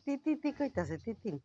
তিতি কইতাছে তিতিন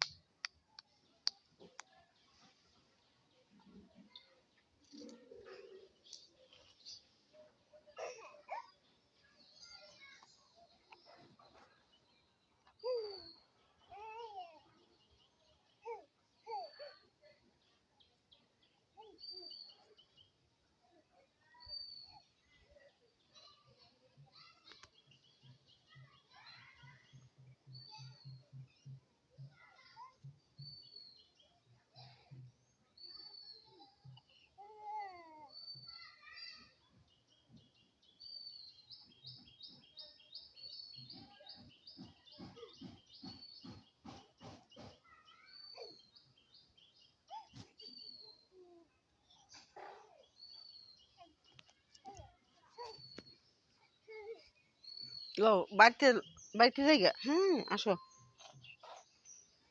লো বাড়িতে বাড়িতে যাইগা হ্যাঁ আসো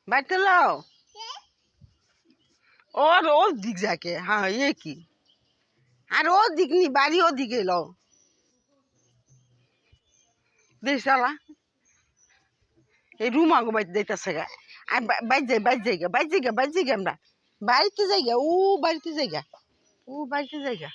বাড়িতে লাও और ओ दिख जाके हाँ ये की আর ও দিকনি বাড়ি ও দিকে লও দেখ শালা এই রুম আগো বাইতে যাইতাছে গা আর বাইর যাইগা আমরা বাড়িতে যাইগা ও বাড়িতে যাইগা